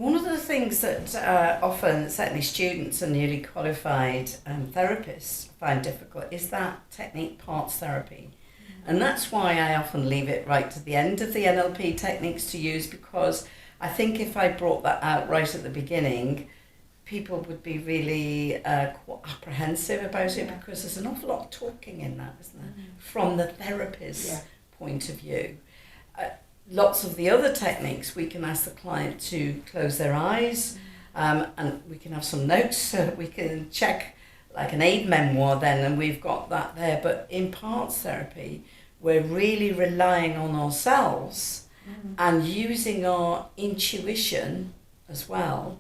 One of the things that often, certainly students and newly qualified therapists find difficult is that technique parts therapy. And that's why I often leave it right to the end of the NLP techniques to use, because I think if I brought that out right at the beginning, people would be really quite apprehensive about it, because there's an awful lot of talking in that, isn't there, from the therapist's point of view. Lots of the other techniques, we can ask the client to close their eyes, and we can have some notes so we can check like an aid memoir then, and we've got that there. But in parts therapy, we're really relying on ourselves and using our intuition as well.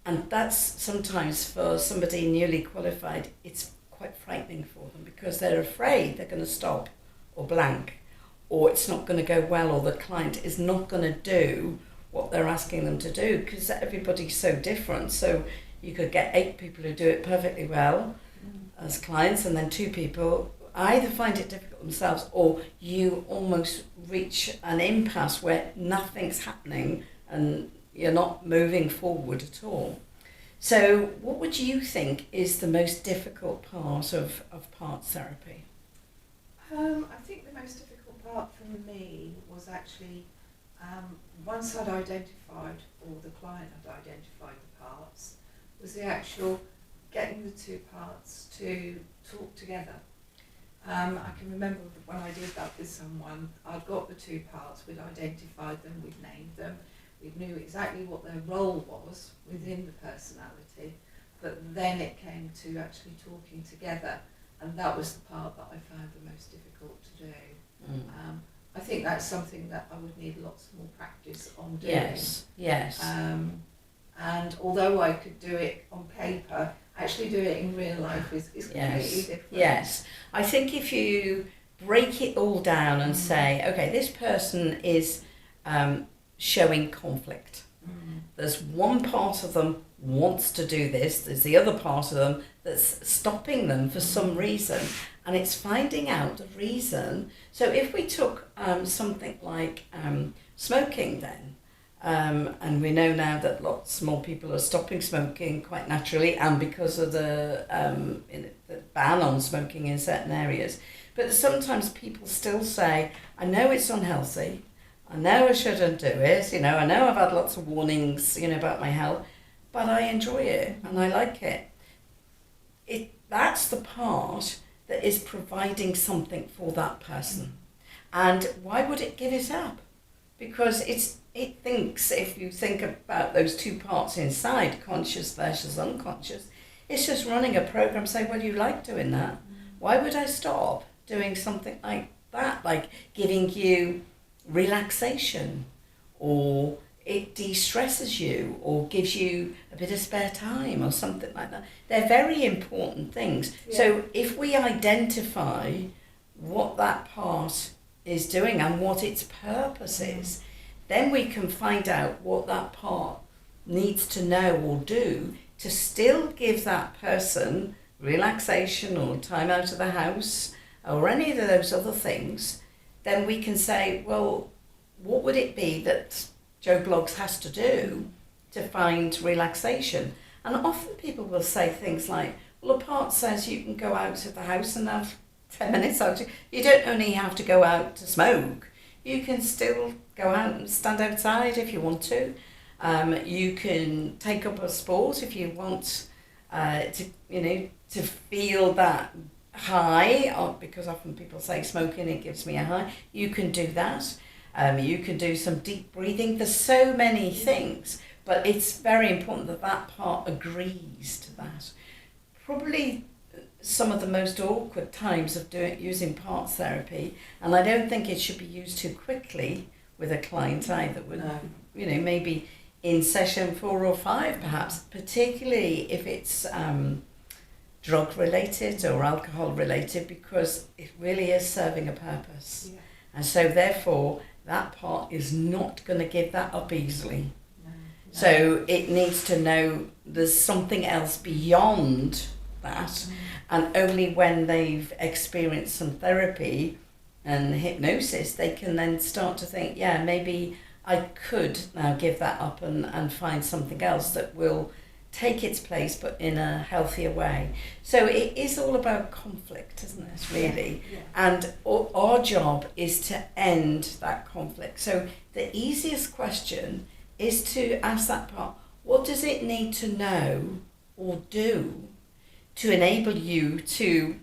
And that's sometimes, for somebody newly qualified, it's quite frightening for them, because they're afraid they're going to stop or blank, or it's not going to go well, or the client is not going to do what they're asking them to do, because everybody's so different. So you could get 8 people who do it perfectly well as clients, and then 2 people either find it difficult themselves, or you almost reach an impasse where nothing's happening and you're not moving forward at all. So what would you think is the most difficult part of parts therapy? I think the most difficult part for me was actually once I'd identified, or the client had identified the parts, was the actual getting the 2 parts to talk together. I can remember when I did that with someone, I'd got the 2 parts, we'd identified them, we'd named them, we knew exactly what their role was within the personality, but then it came to actually talking together, and that was the part that I found the most difficult to do. I think that's something that I would need lots more practice on doing. Yes. And although I could do it on paper, actually do it in real life is completely different. Yes. I think if you break it all down and say, okay, this person is showing conflict. There's one part of them wants to do this, there's the other part of them that's stopping them for some reason, and it's finding out the reason. So if we took something like smoking then, and we know now that lots more people are stopping smoking quite naturally, and because of the ban on smoking in certain areas, but sometimes people still say, I know it's unhealthy, I know I shouldn't do it, I know I've had lots of warnings, about my health, but I enjoy it and I like it. That's the part that is providing something for that person. And why would it give it up? Because it thinks, if you think about those 2 parts inside, conscious versus unconscious, it's just running a program saying, well, you like doing that. Why would I stop doing something like that? Like giving you relaxation, or it de-stresses you, or gives you a bit of spare time, or something like that. They're very important things. Yeah. So if we identify what that part is doing and what its purpose is, then we can find out what that part needs to know or do to still give that person relaxation or time out of the house or any of those other things. Then we can say, well, what would it be that Joe Bloggs has to do to find relaxation? And often people will say things like, well, a part says you can go out of the house and have 10 minutes out. You don't only have to go out to smoke. You can still go out and stand outside if you want to. You can take up a sport if you want to feel that high, because often people say smoking, it gives me a high. You can do that. You can do some deep breathing. There's so many things, but it's very important that that part agrees to that. Probably some of the most awkward times of using parts therapy, and I don't think it should be used too quickly with a client either. Maybe in session 4 or 5 perhaps, particularly if it's drug related or alcohol related, because it really is serving a purpose. Yeah. And so therefore that part is not going to give that up easily. No. So it needs to know there's something else beyond that, and only when they've experienced some therapy and hypnosis they can then start to think, yeah, maybe I could now give that up and find something else that will take its place but in a healthier way. So it is all about conflict, isn't it, really? Yeah. And our job is to end that conflict. So the easiest question is to ask that part, what does it need to know or do to enable you to,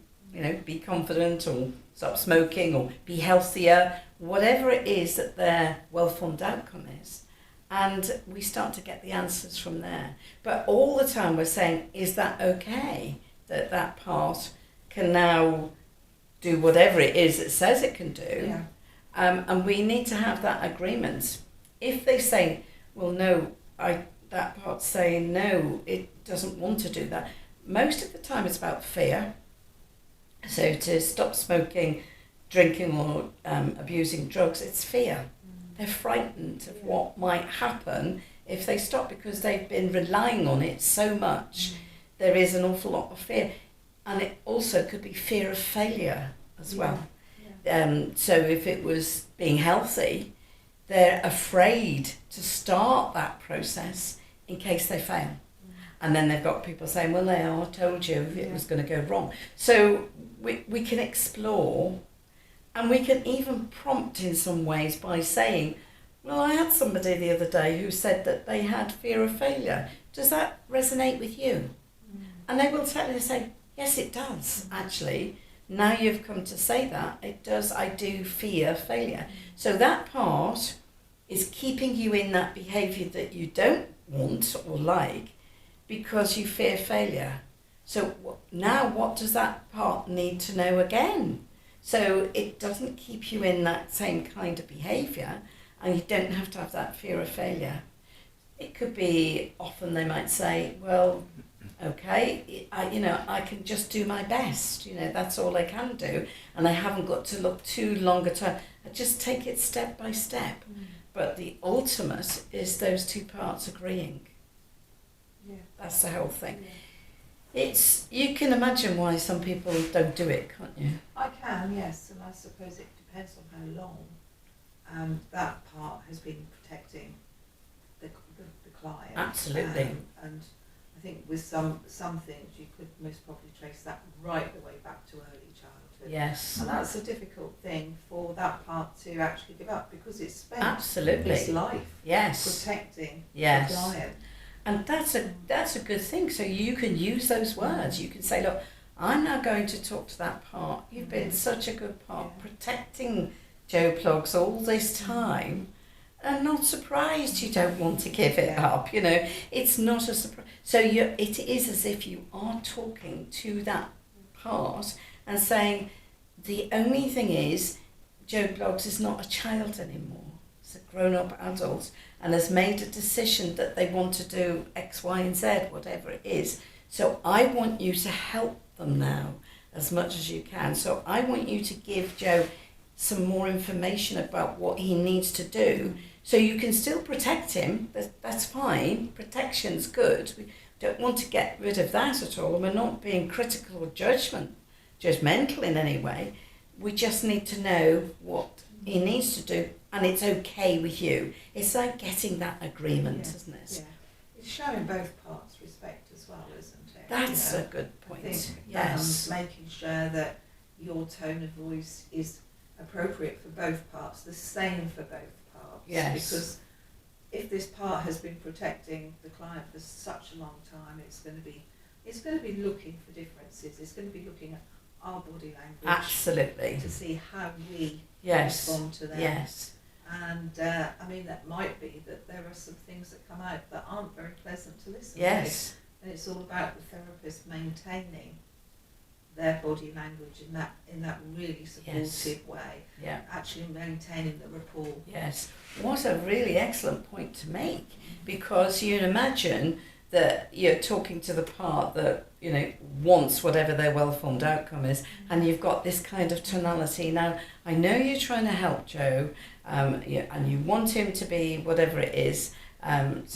be confident or stop smoking or be healthier, whatever it is that their well-formed outcome is. And we start to get the answers from there. But all the time we're saying, is that okay that that part can now do whatever it is it says it can do? Yeah. And we need to have that agreement. If they say, well, no, that part's saying, no, it doesn't want to do that. Most of the time it's about fear. So to stop smoking, drinking or abusing drugs, it's fear. They're frightened of what might happen if they stop because they've been relying on it so much. There is an awful lot of fear. And it also could be fear of failure as well. So if it was being healthy, they're afraid to start that process in case they fail. And then they've got people saying, well, I told you it was going to go wrong. So we can explore. And we can even prompt in some ways by saying, well, I had somebody the other day who said that they had fear of failure. Does that resonate with you? And they will say, yes, it does, actually. Now you've come to say that, it does, I do fear failure. So that part is keeping you in that behaviour that you don't want or like because you fear failure. So now what does that part need to know again? So it doesn't keep you in that same kind of behaviour and you don't have to have that fear of failure. It could be, often they might say, well, okay, I can just do my best, that's all I can do and I haven't got to look too long a time. I just take it step by step. But the ultimate is those two parts agreeing. Yeah. That's the whole thing. Yeah. You can imagine why some people don't do it, can't you? I can, yes, and I suppose it depends on how long that part has been protecting the client. Absolutely. And I think with some things you could most probably trace that right the way back to early childhood. Yes. And that's a difficult thing for that part to actually give up because it's spent Absolutely. its life Yes. protecting Yes. the client. And that's a good thing. So you can use those words. You can say, look, I'm now going to talk to that part. You've been such a good part protecting Joe Plugs all this time. I'm not surprised you don't want to give it up. It's not a surprise. So it is as if you are talking to that part and saying, the only thing is, Joe Blogs is not a child anymore. It's a grown-up adult and has made a decision that they want to do X, Y, and Z, whatever it is. So I want you to help them now as much as you can. So I want you to give Joe some more information about what he needs to do. So you can still protect him. That's fine. Protection's good. We don't want to get rid of that at all. We're not being critical or judgmental in any way. We just need to know what he needs to do, and it's okay with you. It's like getting that agreement, isn't it? Yeah. It's showing both parts respect as well, isn't it? That's a good point. I think, yes. Making sure that your tone of voice is appropriate for both parts, the same for both parts. Yes. Because if this part has been protecting the client for such a long time, it's going to be looking for differences. It's going to be looking at our body language. Absolutely. To see how we Yes. respond to them. Yes. And that might be that there are some things that come out that aren't very pleasant to listen to. Yes. And it's all about the therapist maintaining their body language in that really supportive way. Yeah. Actually maintaining the rapport. Yes. What a really excellent point to make, because you imagine that you're talking to the part that wants whatever their well-formed outcome is, and you've got this kind of tonality. Now, I know you're trying to help Joe, and you want him to be whatever it is. And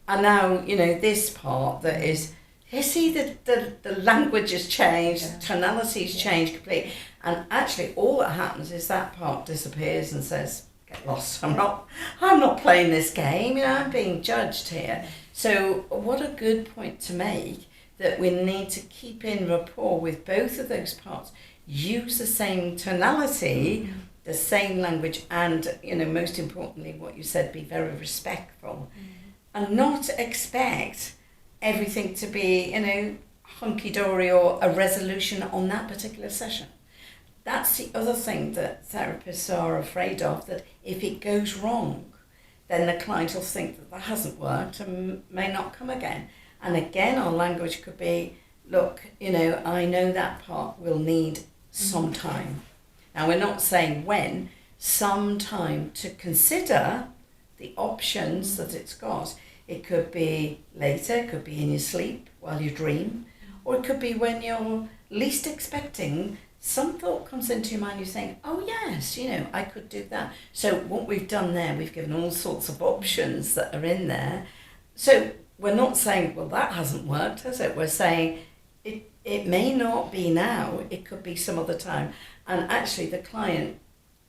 now this part that is. You see, the language has changed, tonality's changed completely, and actually all that happens is that part disappears and says, get lost. I'm not playing this game. I'm being judged here. So what a good point to make, that we need to keep in rapport with both of those parts, use the same tonality, the same language, and most importantly, what you said, be very respectful, and not expect everything to be hunky-dory or a resolution on that particular session. That's the other thing that therapists are afraid of, that if it goes wrong, then the client will think that hasn't worked and may not come again. And again, our language could be, look, I know that part will need some time. Now, we're not saying when, some time to consider the options that it's got. It could be later, it could be in your sleep while you dream, or it could be when you're least expecting. Some thought comes into your mind, you're saying, oh yes, I could do that. So what we've done there, we've given all sorts of options that are in there. So we're not saying, well, that hasn't worked, has it? We're saying it may not be now, it could be some other time. And actually the client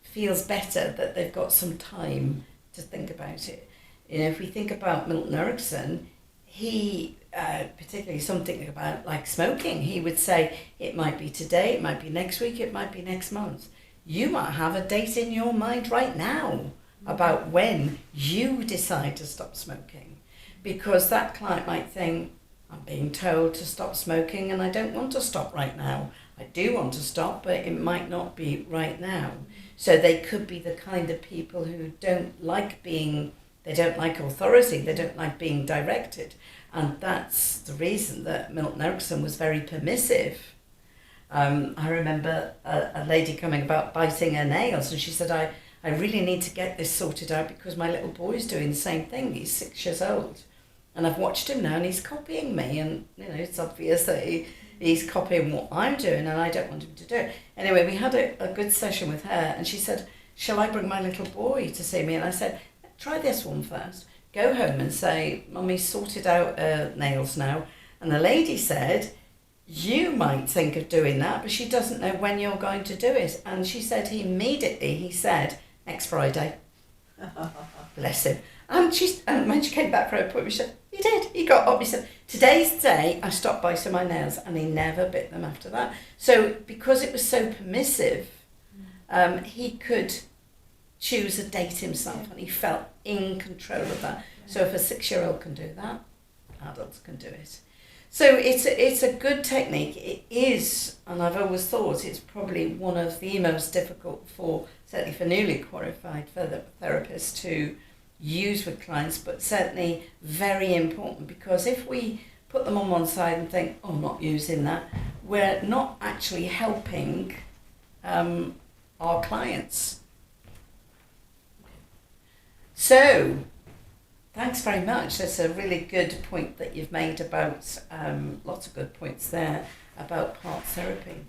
feels better that they've got some time to think about it. If we think about Milton Erickson, he, particularly something about like smoking, he would say it might be today, it might be next week, it might be next month. You might have a date in your mind right now about when you decide to stop smoking, because that client might think, I'm being told to stop smoking and I don't want to stop right now. I do want to stop, but it might not be right now. So they could be the kind of people who don't like authority, they don't like being directed. And that's the reason that Milton Erickson was very permissive. I remember a lady coming about biting her nails, and she said, I really need to get this sorted out because my little boy's doing the same thing. He's 6 years old. And I've watched him now and he's copying me, and it's obvious that he's copying what I'm doing and I don't want him to do it. Anyway, we had a good session with her, and she said, shall I bring my little boy to see me? And I said, try this one first. Go home and say, Mummy's sorted out nails now. And the lady said, you might think of doing that, but she doesn't know when you're going to do it. And she said he said, next Friday. Bless him. And when she came back for her appointment, she said, he did. He got up. He said, today's the day I stopped biting my nails, and he never bit them after that. So because it was so permissive, he could choose a date himself, and he felt in control of that. So if a 6-year-old can do that, adults can do it. So it's a good technique. It is, and I've always thought it's probably one of the most difficult certainly for newly qualified therapists to use with clients, but certainly very important, because if we put them on one side and think, oh, I'm not using that, we're not actually helping our clients. So, thanks very much. That's a really good point that you've made about, lots of good points there about part therapy.